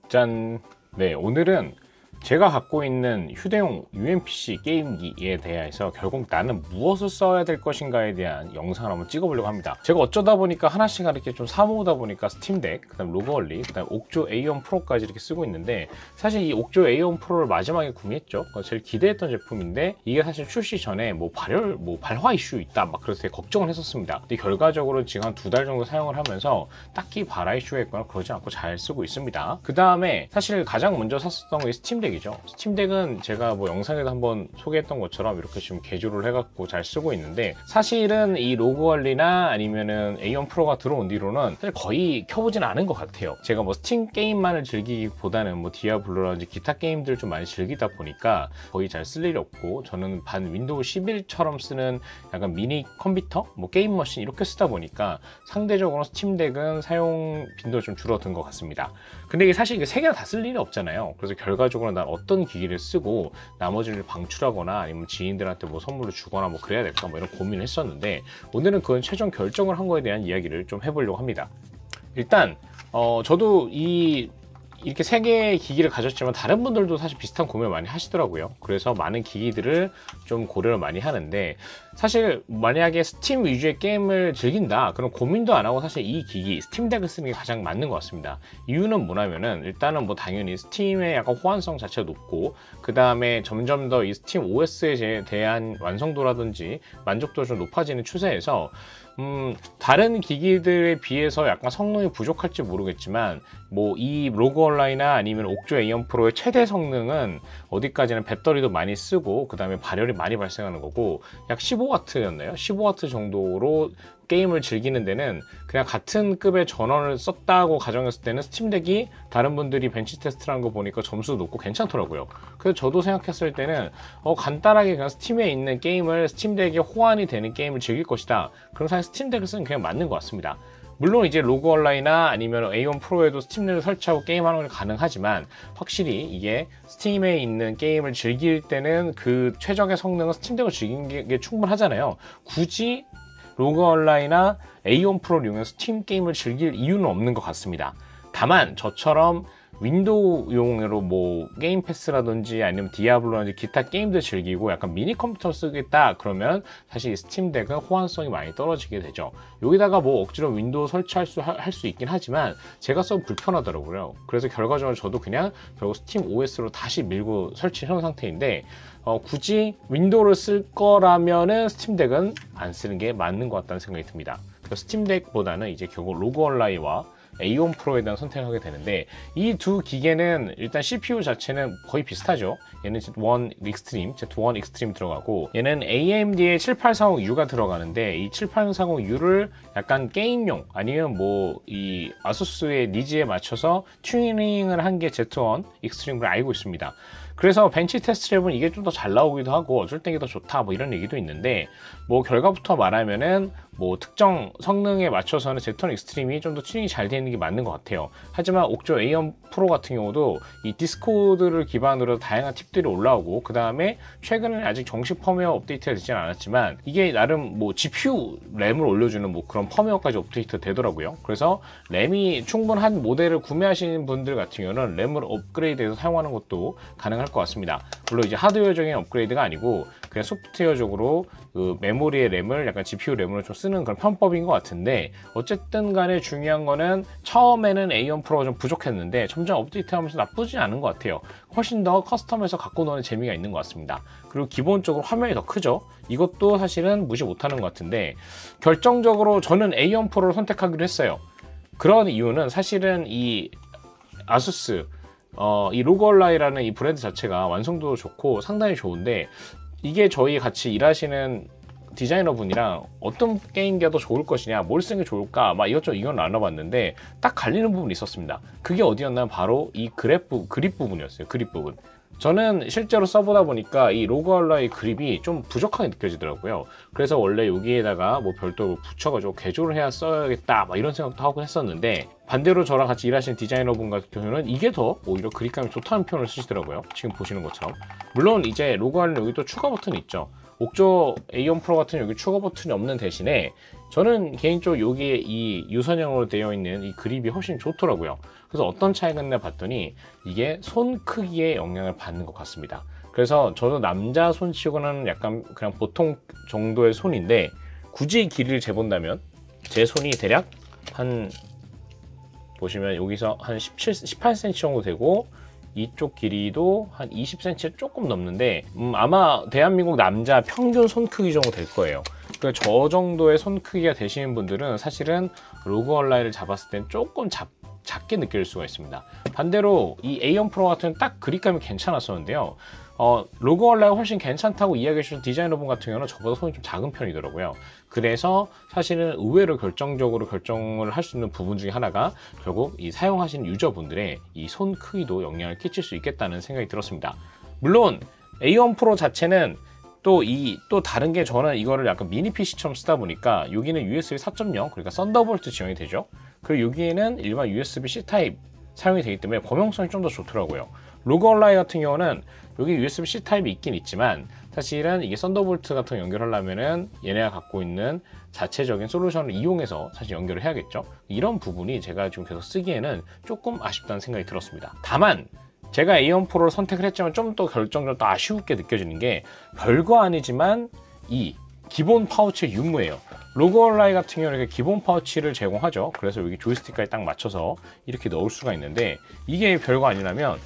짠! 네, 오늘은 제가 갖고 있는 휴대용 UMPC 게임기에 대해서 결국 나는 무엇을 써야 될 것인가에 대한 영상을 한번 찍어보려고 합니다. 제가 어쩌다 보니까 하나씩 이렇게 좀 사모으다 보니까 스팀덱, 그 다음 로그얼리, 그 다음 옥조 A1 프로까지 이렇게 쓰고 있는데, 사실 이 옥조 A1 프로를 마지막에 구매했죠. 제일 기대했던 제품인데 이게 사실 출시 전에 발화 이슈 있다 막 그래서 되게 걱정을 했었습니다. 근데 결과적으로 지금 한 2달 정도 사용을 하면서 딱히 발화 이슈가 있거나 그러지 않고 잘 쓰고 있습니다. 그 다음에 사실 가장 먼저 샀었던 게 스팀덱 스팀덱은 제가 영상에도 한번 소개했던 것처럼 이렇게 지금 개조를 해갖고 잘 쓰고 있는데, 사실은 이 로그얼리나 아니면은 A1 프로가 들어온 뒤로는 사실 거의 켜보진 않은 것 같아요. 제가 스팀 게임만을 즐기기보다는 디아블로라든지 기타 게임들 좀 많이 즐기다 보니까 거의 잘 쓸 일이 없고, 저는 반 윈도우 11처럼 쓰는 약간 미니 컴퓨터, 게임 머신 이렇게 쓰다 보니까 상대적으로 스팀덱은 사용 빈도가 좀 줄어든 것 같습니다. 근데 이게 사실 세 개나 다 쓸 일이 없잖아요. 그래서 결과적으로 난 어떤 기기를 쓰고 나머지를 방출하거나 아니면 지인들한테 선물을 주거나 그래야 될까 이런 고민을 했었는데, 오늘은 그건 최종 결정을 한 거에 대한 이야기를 좀 해보려고 합니다. 일단 저도 이렇게 3개의 기기를 가졌지만 다른 분들도 사실 비슷한 고민을 많이 하시더라고요. 그래서 많은 기기들을 좀 고려를 많이 하는데, 사실 만약에 스팀 위주의 게임을 즐긴다 그럼 고민도 안 하고 사실 이 기기 스팀덱을 쓰는 게 가장 맞는 것 같습니다. 이유는 뭐냐면은, 일단은 당연히 스팀의 약간 호환성 자체가 높고, 그 다음에 점점 더 이 스팀 OS에 대한 완성도라든지 만족도가 좀 높아지는 추세에서 다른 기기들에 비해서 약간 성능이 부족할지 모르겠지만 이 로그얼라이나 아니면 옥조 A1 프로의 최대 성능은 어디까지는 배터리도 많이 쓰고 그 다음에 발열이 많이 발생하는 거고, 약 15W였나요? 15W 정도로 게임을 즐기는 데는 그냥 같은 급의 전원을 썼다고 가정했을 때는 스팀덱이 다른 분들이 벤치 테스트를 한 거 보니까 점수도 높고 괜찮더라고요. 그래서 저도 생각했을 때는 간단하게 그냥 스팀에 있는 게임을 스팀덱에 호환이 되는 게임을 즐길 것이다. 그럼 사실 스팀덱을 쓰는 게 그냥 맞는 것 같습니다. 물론 이제 로그얼라이나 아니면 A1 프로에도 스팀덱을 설치하고 게임하는 건 가능하지만, 확실히 이게 스팀에 있는 게임을 즐길 때는 그 최적의 성능은 스팀덱을 즐기는 게 충분하잖아요. 굳이 로그얼라이나 A1 프로를 이용해서 스팀 게임을 즐길 이유는 없는 것 같습니다. 다만 저처럼 윈도우용으로 게임 패스라든지 아니면 디아블로라든지 기타 게임들 즐기고 약간 미니 컴퓨터 쓰겠다 그러면 사실 스팀덱은 호환성이 많이 떨어지게 되죠. 여기다가 억지로 윈도우 설치할 수 있긴 하지만 제가 써도 불편하더라고요. 그래서 결과적으로 저도 그냥 결국 스팀 OS로 다시 밀고 설치해 놓은 상태인데, 굳이 윈도우를 쓸 거라면은 스팀덱은 안 쓰는 게 맞는 것 같다는 생각이 듭니다. 그래서 스팀덱보다는 이제 결국 로그얼라이와 A1 프로에 대한 선택을 하게 되는데, 이 두 기계는 일단 CPU 자체는 거의 비슷하죠. 얘는 Z1 익스트림 들어가고, 얘는 AMD의 7840U가 들어가는데, 이 7840U를 약간 게임용 아니면 이 아수스의 니즈에 맞춰서 튜닝을 한 게 Z1 익스트림으로 알고 있습니다. 그래서 벤치 테스트를 해보면 이게 좀 더 잘 나오기도 하고 어쩔 때 이게 더 좋다 이런 얘기도 있는데, 결과부터 말하면은 특정 성능에 맞춰서는 Z1 익스트림이 좀 더 튜닝이 잘 되는 게 맞는 것 같아요. 하지만 옥조 A1 프로 같은 경우도 이 디스코드를 기반으로 다양한 팁들이 올라오고, 그 다음에 최근에 아직 정식 펌웨어 업데이트가 되지는 않았지만 이게 나름 GPU 램을 올려주는 그런 펌웨어까지 업데이트 되더라고요. 그래서 램이 충분한 모델을 구매하시는 분들 같은 경우는 램을 업그레이드해서 사용하는 것도 가능할 것 같습니다. 물론 이제 하드웨어적인 업그레이드가 아니고 그냥 소프트웨어적으로 그 메모리의 램을 약간 GPU 램으로 좀 쓰는 그런 편법인 것 같은데, 어쨌든 간에 중요한 거는 처음에는 A1 프로가 좀 부족했는데 점점 업데이트하면서 나쁘지 않은 것 같아요. 훨씬 더 커스텀해서 갖고 노는 재미가 있는 것 같습니다. 그리고 기본적으로 화면이 더 크죠. 이것도 사실은 무시 못하는 것 같은데, 결정적으로 저는 A1 프로를 선택하기로 했어요. 그런 이유는 사실은 이 아수스 이 로그얼라이라는 이 브랜드 자체가 완성도도 좋고 상당히 좋은데, 이게 저희 같이 일하시는 디자이너 분이랑 어떤 게임기가 더 좋을 것이냐, 뭘 쓰는 게 좋을까 이것저것 이건 나눠봤는데 딱 갈리는 부분이 있었습니다. 그게 어디였냐면 바로 이 그립 부분이었어요. 그립 부분. 저는 실제로 써보다 보니까 이 로그얼라이 그립이 좀 부족하게 느껴지더라고요. 그래서 원래 여기에다가 별도로 붙여가지고 개조를 해야 써야겠다 이런 생각도 하고 했었는데, 반대로 저랑 같이 일하시는 디자이너분 같은 경우는 이게 더 오히려 그립감이 좋다는 표현을 쓰시더라고요. 지금 보시는 것처럼. 물론 이제 로그얼라이 여기 또 추가 버튼이 있죠. 옥조 A1 프로 같은 여기 추가 버튼이 없는 대신에 저는 개인적으로 여기에 이 유선형으로 되어 있는 이 그립이 훨씬 좋더라고요. 그래서 어떤 차이가 있나 봤더니 이게 손 크기에 영향을 받는 것 같습니다. 그래서 저도 남자 손치고는 약간 그냥 보통 정도의 손인데 굳이 길이를 재본다면 제 손이 대략 한 보시면 여기서 한 18cm 정도 되고 이쪽 길이도 한 20cm 조금 넘는데 아마 대한민국 남자 평균 손 크기 정도 될 거예요. 그래서 저 정도의 손 크기가 되시는 분들은 사실은 로그 얼라이를 잡았을 땐 조금 작게 느낄 수가 있습니다. 반대로 이 A1 프로 같은 딱 그립감이 괜찮았었는데요. 로그 얼라이가 훨씬 괜찮다고 이야기해 주신 디자이너분 같은 경우는 저보다 손이 좀 작은 편이더라고요. 그래서 사실은 의외로 결정을 할 수 있는 부분 중에 하나가 결국 이 사용하시는 유저분들의 이 손 크기도 영향을 끼칠 수 있겠다는 생각이 들었습니다. 물론 A1 프로 자체는 또 다른 게 저는 이거를 약간 미니 PC처럼 쓰다 보니까 여기는 USB 4.0 그러니까 썬더볼트 지원이 되죠. 그리고 여기에는 일반 USB-C 타입 사용이 되기 때문에 범용성이 좀 더 좋더라고요. 로그 얼라이 같은 경우는 여기 USB-C 타입이 있긴 있지만 사실은 이게 썬더볼트 같은 거 연결하려면은 얘네가 갖고 있는 자체적인 솔루션을 이용해서 사실 연결을 해야겠죠. 이런 부분이 제가 지금 계속 쓰기에는 조금 아쉽다는 생각이 들었습니다. 다만 제가 A1 프로를 선택을 했지만 좀 더 결정적으로 또 아쉽게 느껴지는 게 별거 아니지만 이 기본 파우치의 유무예요. 로그 얼라이 같은 경우는 이렇게 기본 파우치를 제공하죠. 그래서 여기 조이스틱까지 딱 맞춰서 이렇게 넣을 수가 있는데 이게 별거 아니라면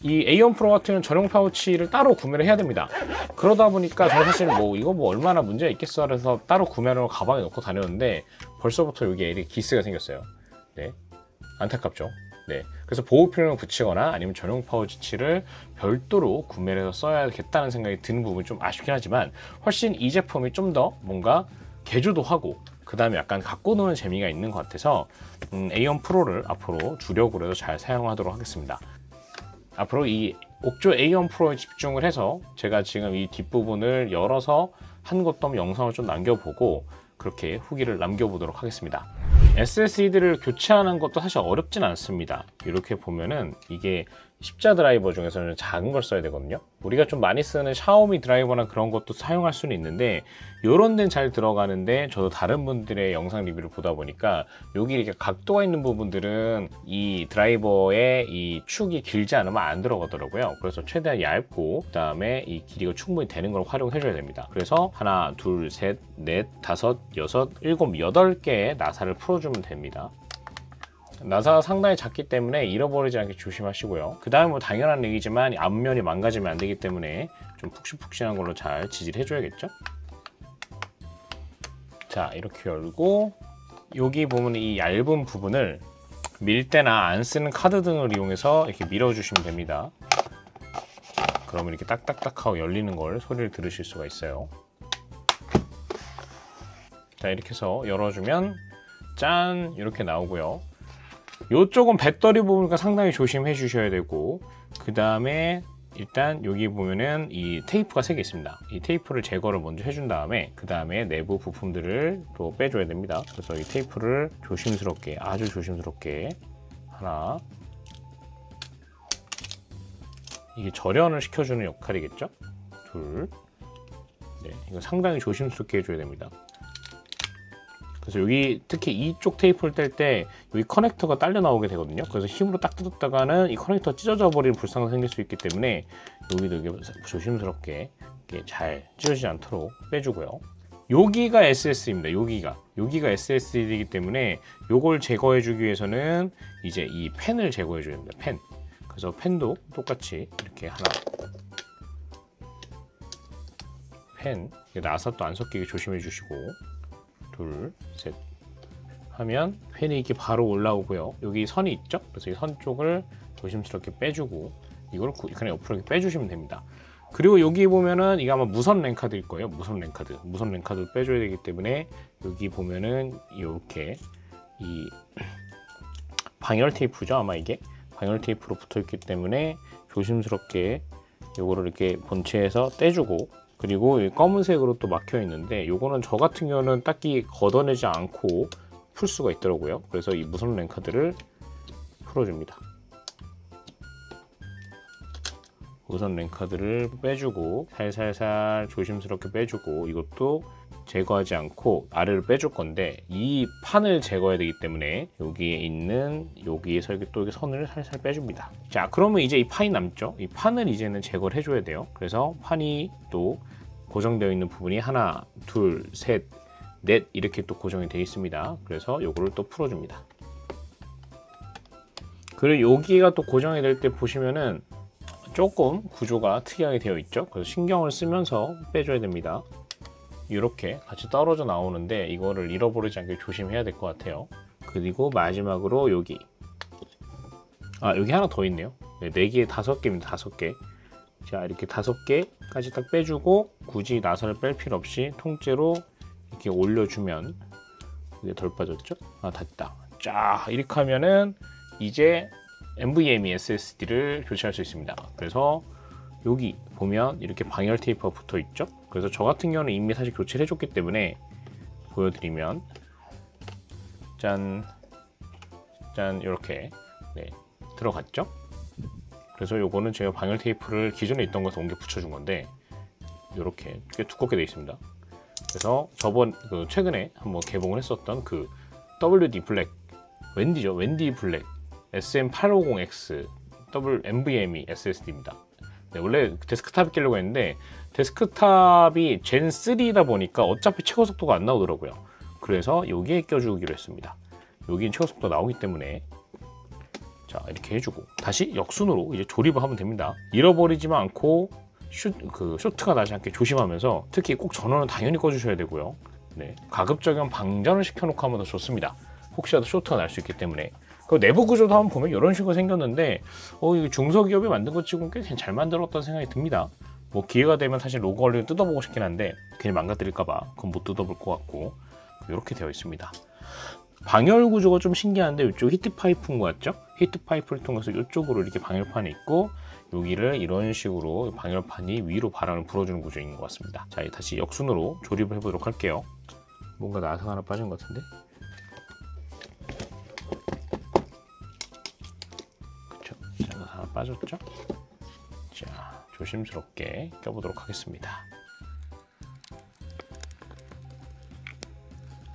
이 A1 프로 같은 경우는 전용 파우치를 따로 구매를 해야 됩니다. 그러다 보니까 저는 사실 이거 얼마나 문제가 있겠어 그래서 따로 구매를 하고 가방에 넣고 다녔는데 벌써부터 여기에 이렇게 기스가 생겼어요. 네, 안타깝죠. 네, 그래서 보호필름을 붙이거나 아니면 전용 파우치를 별도로 구매를 해서 써야겠다는 생각이 드는 부분이 좀 아쉽긴 하지만 훨씬 이 제품이 좀 더 뭔가 개조도 하고 그 다음에 약간 갖고 노는 재미가 있는 것 같아서 A1 프로를 앞으로 주력으로 해서 잘 사용하도록 하겠습니다. 앞으로 이 옥조 A1 프로에 집중을 해서 제가 지금 이 뒷부분을 열어서 한 것도 한번 영상을 좀 남겨보고 그렇게 후기를 남겨보도록 하겠습니다. SSD를 교체하는 것도 사실 어렵진 않습니다. 이렇게 보면은 이게 십자 드라이버 중에서는 작은 걸 써야 되거든요. 우리가 좀 많이 쓰는 샤오미 드라이버나 그런 것도 사용할 수는 있는데 이런 데는 잘 들어가는데 저도 다른 분들의 영상 리뷰를 보다 보니까 여기 이렇게 각도가 있는 부분들은 이 드라이버의 이 축이 길지 않으면 안 들어가더라고요. 그래서 최대한 얇고 그 다음에 이 길이가 충분히 되는 걸 활용해 줘야 됩니다. 그래서 하나, 둘, 셋, 넷, 다섯, 여섯, 일곱, 8개의 나사를 풀어주면 됩니다. 나사가 상당히 작기 때문에 잃어버리지 않게 조심하시고요. 그 다음에 당연한 얘기지만 앞면이 망가지면 안 되기 때문에 좀 푹신푹신한 걸로 잘 지지를 해줘야겠죠. 자, 이렇게 열고 여기 보면 이 얇은 부분을 밀 때나 안 쓰는 카드 등을 이용해서 이렇게 밀어주시면 됩니다. 그러면 이렇게 딱딱딱하고 열리는 걸 소리를 들으실 수가 있어요. 자, 이렇게 해서 열어주면 짠! 이렇게 나오고요. 이쪽은 배터리 부분과 상당히 조심해 주셔야 되고 그 다음에 일단 여기 보면은 이 테이프가 3개 있습니다. 이 테이프를 제거를 먼저 해준 다음에 그 다음에 내부 부품들을 또 빼줘야 됩니다. 그래서 이 테이프를 조심스럽게 아주 조심스럽게 하나 이게 절연을 시켜주는 역할이겠죠? 둘 네, 이거 상당히 조심스럽게 해줘야 됩니다. 그래서 여기 특히 이쪽 테이프를 뗄 때 여기 커넥터가 딸려 나오게 되거든요. 그래서 힘으로 딱 뜯었다가는 이 커넥터가 찢어져 버리는 불상이 생길 수 있기 때문에 여기도 이렇게 조심스럽게 이렇게 잘 찢어지지 않도록 빼주고요. 여기가 SSD입니다. 여기가 SSD이기 때문에 이걸 제거해 주기 위해서는 이제 이 펜을 제거해 줘야 됩니다. 펜. 그래서 펜도 똑같이 이렇게 하나 펜 나사도 안 섞이게 조심해 주시고 둘, 셋 하면 펜이 이렇게 바로 올라오고요. 여기 선이 있죠? 그래서 이 선 쪽을 조심스럽게 빼주고 이걸 그냥 옆으로 이렇게 빼주시면 됩니다. 그리고 여기 보면은 이게 아마 무선 랜카드일 거예요. 무선 랜카드 빼줘야 되기 때문에 여기 보면은 이렇게 이 방열 테이프죠. 아마 이게 방열 테이프로 붙어 있기 때문에 조심스럽게 이거를 이렇게 본체에서 떼주고 그리고 검은색으로 또 막혀 있는데 요거는 저 같은 경우는 딱히 걷어내지 않고 풀 수가 있더라고요. 그래서 이 무선 랜카드를 풀어줍니다. 무선 랜카드를 빼주고 살살살 조심스럽게 빼주고, 이것도 제거하지 않고 아래를 빼줄 건데 이 판을 제거해야 되기 때문에 여기에 있는 여기에 설계도의 선을 살살 빼줍니다. 자, 그러면 이제 이 판이 남죠. 이 판을 이제는 제거를 해줘야 돼요. 그래서 판이 또 고정되어 있는 부분이 하나, 둘, 셋, 넷 이렇게 또 고정이 되어 있습니다. 그래서 요거를 또 풀어줍니다. 그리고 여기가 또 고정이 될 때 보시면은 조금 구조가 특이하게 되어 있죠. 그래서 신경을 쓰면서 빼줘야 됩니다. 이렇게 같이 떨어져 나오는데 이거를 잃어버리지 않게 조심해야 될 것 같아요. 그리고 마지막으로 여기 여기 하나 더 있네요. 네, 4개에 5개입니다. 5개. 자, 이렇게 5개까지 딱 빼주고 굳이 나사를 뺄 필요 없이 통째로 이렇게 올려주면 이게 덜 빠졌죠? 됐다. 자, 이렇게 하면은 이제 NVMe SSD를 교체할 수 있습니다. 그래서 여기 보면 이렇게 방열 테이프가 붙어 있죠. 그래서 저 같은 경우는 이미 사실 교체를 해줬기 때문에 보여드리면 짠 이렇게 들어갔죠. 그래서 요거는 제가 방열 테이프를 기존에 있던 것에 옮겨 붙여준 건데 이렇게 꽤 두껍게 되어 있습니다. 그래서 최근에 한번 개봉을 했었던 그 WD 블랙 웬디 블랙 SM850X NVMe SSD입니다. 네, 원래 데스크탑이 끼려고 했는데 데스크탑이 젠 3다 보니까 어차피 최고 속도가 안 나오더라고요. 그래서 여기에 껴주기로 했습니다. 여기는 최고 속도가 나오기 때문에 자, 이렇게 해주고 다시 역순으로 이제 조립을 하면 됩니다. 잃어버리지만 않고 쇼트가 나지 않게 조심하면서, 특히 꼭 전원은 당연히 꺼주셔야 되고요. 네, 가급적이면 방전을 시켜놓고 하면 더 좋습니다. 혹시라도 쇼트가 날 수 있기 때문에. 그 내부 구조도 한번 보면 이런 식으로 생겼는데 이거 중소기업이 만든 것 치고는 꽤 잘 만들었다는 생각이 듭니다. 뭐 기회가 되면 사실 로고 얼른 뜯어보고 싶긴 한데 괜히 망가뜨릴까봐 그건 못 뜯어볼 것 같고, 이렇게 되어 있습니다. 방열 구조가 좀 신기한데 이쪽 히트 파이프인 것 같죠? 히트 파이프를 통해서 이쪽으로 이렇게 방열판이 있고 여기를 이런 식으로 방열판이 위로 바람을 불어주는 구조인 것 같습니다. 자, 다시 역순으로 조립을 해보도록 할게요. 뭔가 나사가 하나 빠진 것 같은데? 그쵸? 나사 하나 빠졌죠? 자, 조심스럽게 껴보도록 하겠습니다.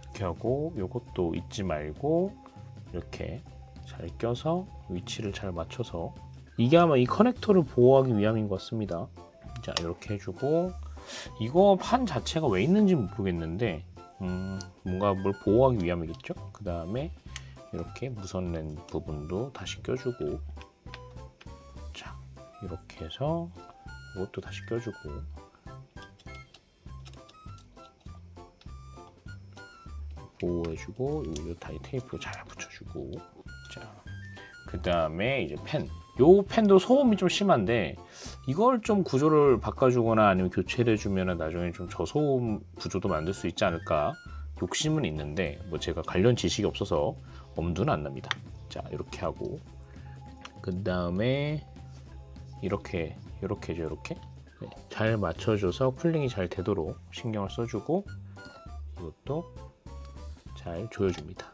이렇게 하고 요것도 잊지 말고 이렇게 잘 껴서 위치를 잘 맞춰서, 이게 아마 이 커넥터를 보호하기 위함인 것 같습니다. 자, 이렇게 해주고, 이거 판 자체가 왜 있는지 모르겠는데 뭔가 뭘 보호하기 위함이겠죠. 그 다음에 이렇게 무선랜 부분도 다시 껴주고, 자, 이렇게 해서 이것도 다시 껴주고, 보호해주고, 요 테이프 잘 붙여주고, 자, 그 다음에 이제 요 펜도 소음이 좀 심한데 이걸 좀 구조를 바꿔주거나 아니면 교체를 해주면 나중에 좀 저소음 구조도 만들 수 있지 않을까 욕심은 있는데 뭐 제가 관련 지식이 없어서 엄두는 안 납니다. 자, 이렇게 하고, 그 다음에 이렇게 네, 잘 맞춰줘서 쿨링이 잘 되도록 신경을 써주고, 이것도 잘 조여줍니다.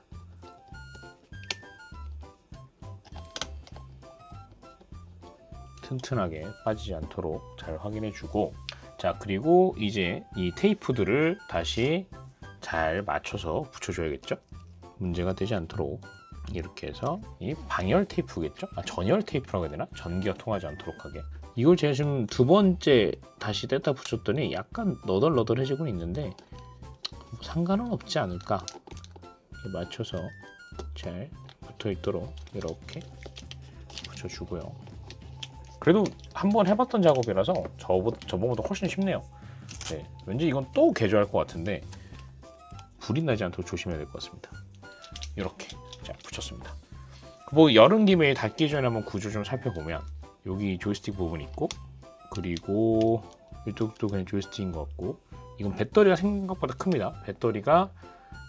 튼튼하게 빠지지 않도록 잘 확인해주고, 자, 그리고 이제 이 테이프들을 다시 잘 맞춰서 붙여줘야겠죠. 문제가 되지 않도록 이렇게 해서, 이 방열 테이프겠죠? 전열 테이프라고 해야 되나? 전기가 통하지 않도록 하게. 이걸 제가 지금 2번째 다시 뗐다 붙였더니 약간 너덜너덜해지고 있는데 뭐 상관은 없지 않을까. 맞춰서 잘 붙어있도록 이렇게 붙여주고요. 그래도 한번 해봤던 작업이라서 저번보다 훨씬 쉽네요. 네, 왠지 이건 또 개조할 것 같은데 불이 나지 않도록 조심해야 될 것 같습니다. 이렇게 자, 붙였습니다. 뭐 여름 김에 닫기 전에 한번 구조 좀 살펴보면 여기 조이스틱 부분이 있고, 그리고 이쪽도 그냥 조이스틱인 것 같고, 이건 배터리가 생각보다 큽니다. 배터리가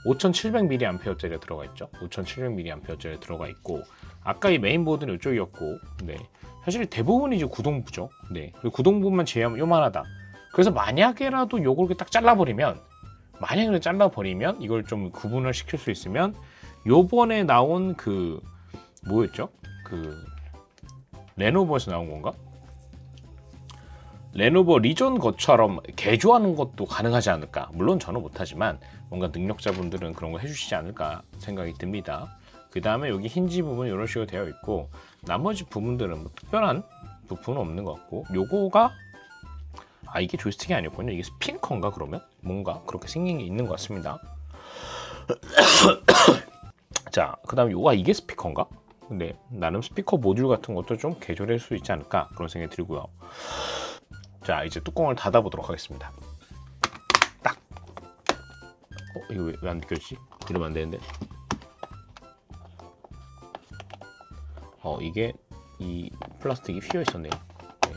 5700mAh짜리가 들어가 있죠. 5700mAh짜리 들어가 있고, 아까 이 메인보드는 이쪽이었고, 네, 사실 대부분이 이제 구동부죠. 네, 그리고 구동부만 제외하면 요만하다. 그래서 만약에라도 요걸 이렇게 딱 잘라버리면, 이걸 좀 구분을 시킬 수 있으면, 요번에 나온 뭐였죠? 레노버에서 나온 건가? 레노버 리전 것처럼 개조하는 것도 가능하지 않을까. 물론 저는 못하지만 뭔가 능력자분들은 그런 거 해주시지 않을까 생각이 듭니다. 그 다음에 여기 힌지 부분 이런 식으로 되어 있고 나머지 부분들은 뭐 특별한 부품은 없는 것 같고, 요거가 이게 조이스틱이 아니었군요. 이게 스피커인가 그러면? 뭔가 그렇게 생긴 게 있는 것 같습니다. 자, 그 다음에 요가 이게 스피커인가? 근데 나름 스피커 모듈 같은 것도 좀 개조할 수 있지 않을까 그런 생각이 들고요. 자, 이제 뚜껑을 닫아보도록 하겠습니다. 딱! 이거 왜 안 느껴지지? 이러면 안 되는데. 이게 이 플라스틱이 휘어 있었네요. 네.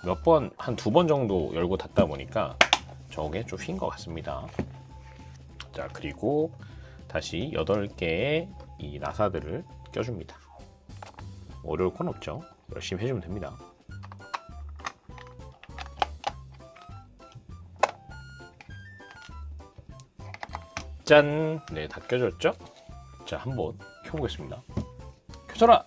몇 번, 한 2번 정도 열고 닫다 보니까 저게 좀 휜 것 같습니다. 자, 그리고 다시 8개의 이 나사들을 껴줍니다. 어려울 건 없죠. 열심히 해주면 됩니다. 짠! 네, 다 껴졌죠? 자, 한번 켜보겠습니다. 켜져라!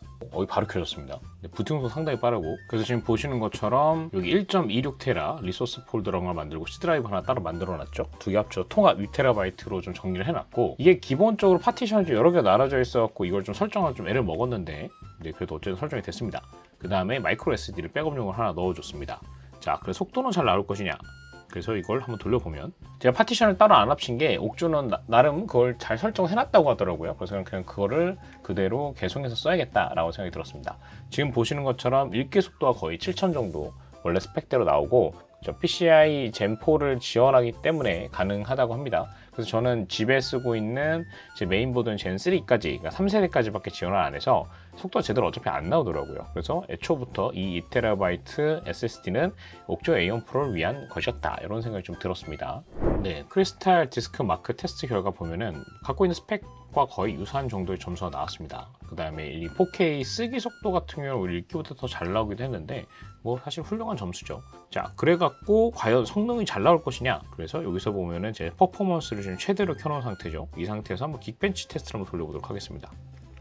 바로 켜졌습니다. 네, 부팅도 상당히 빠르고, 그래서 지금 보시는 것처럼 여기 1.26테라 리소스 폴더라는 걸 만들고 C 드라이브 하나 따로 만들어놨죠. 두 개 합쳐 통합 6테라바이트로 좀 정리를 해놨고, 이게 기본적으로 파티션이 좀 여러 개가 나눠져 있어갖고 이걸 좀 설정을 좀 애를 먹었는데, 네, 그래도 어쨌든 설정이 됐습니다. 그 다음에 마이크로 SD를 백업용으로 하나 넣어줬습니다. 자, 그래서 속도는 잘 나올 것이냐? 그래서 이걸 한번 돌려보면, 제가 파티션을 따로 안 합친 게 옥주는 나름 그걸 잘 설정해놨다고 하더라고요. 그래서 그냥 그거를 그대로 개송해서 써야겠다라고 생각이 들었습니다. 지금 보시는 것처럼 읽기 속도가 거의 7000 정도 원래 스펙대로 나오고, PCI 젠4를 지원하기 때문에 가능하다고 합니다. 그래서 저는 집에 쓰고 있는 제 메인보드는 젠3까지, 그러니까 3세대까지밖에 지원을 안 해서 속도가 제대로 어차피 안 나오더라고요. 그래서 애초부터 이 2TB SSD는 옥조 A1 프로를 위한 것이었다, 이런 생각이 좀 들었습니다. 네, 크리스탈 디스크 마크 테스트 결과 보면은 갖고 있는 스펙과 거의 유사한 정도의 점수가 나왔습니다. 그 다음에 이 4K 쓰기 속도 같은 경우는 읽기보다 더 잘 나오기도 했는데 뭐 사실 훌륭한 점수죠. 자, 그래갖고 과연 성능이 잘 나올 것이냐? 그래서 여기서 보면은 제 퍼포먼스를 지금 최대로 켜놓은 상태죠. 이 상태에서 한번 긱벤치 테스트를 한번 돌려보도록 하겠습니다.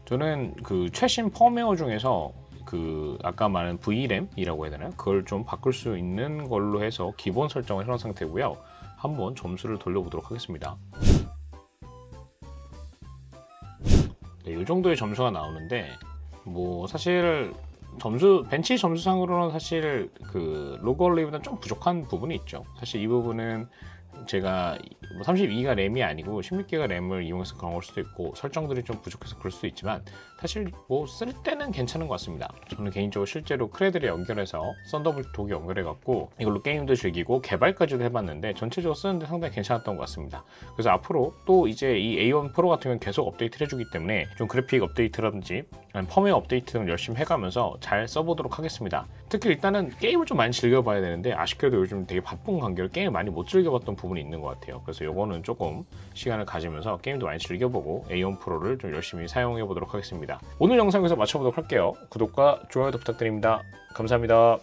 저는 그 최신 펌웨어 중에서 그 아까 말한 VRAM이라고 해야 되나요? 그걸 좀 바꿀 수 있는 걸로 해서 기본 설정을 해놓은 상태고요. 한번 점수를 돌려보도록 하겠습니다. 네, 이 정도의 점수가 나오는데 뭐 사실 벤치 점수상으로는 사실 그 로그얼리보다는 좀 부족한 부분이 있죠. 사실 이 부분은 제가 32기가 램이 아니고 16기가 램을 이용해서 그런 걸 수도 있고 설정들이 좀 부족해서 그럴 수도 있지만 사실 뭐 쓸 때는 괜찮은 것 같습니다. 저는 개인적으로 실제로 크레드를 연결해서 썬더볼트 독이 연결해 갖고 이걸로 게임도 즐기고 개발까지도 해봤는데 전체적으로 쓰는데 상당히 괜찮았던 것 같습니다. 그래서 앞으로 또 이제 이 A1 프로 같은 경우는 계속 업데이트를 해주기 때문에 좀 그래픽 업데이트라든지 펌웨어 업데이트 등 열심히 해가면서 잘 써보도록 하겠습니다. 특히 일단은 게임을 좀 많이 즐겨봐야 되는데 아쉽게도 요즘 되게 바쁜 관계로 게임을 많이 못 즐겨봤던 부분이 있는 것 같아요. 그래서 요거는 조금 시간을 가지면서 게임도 많이 즐겨보고 A1 프로를 좀 열심히 사용해 보도록 하겠습니다. 오늘 영상 여기서 마쳐보도록 할게요. 구독과 좋아요도 부탁드립니다. 감사합니다.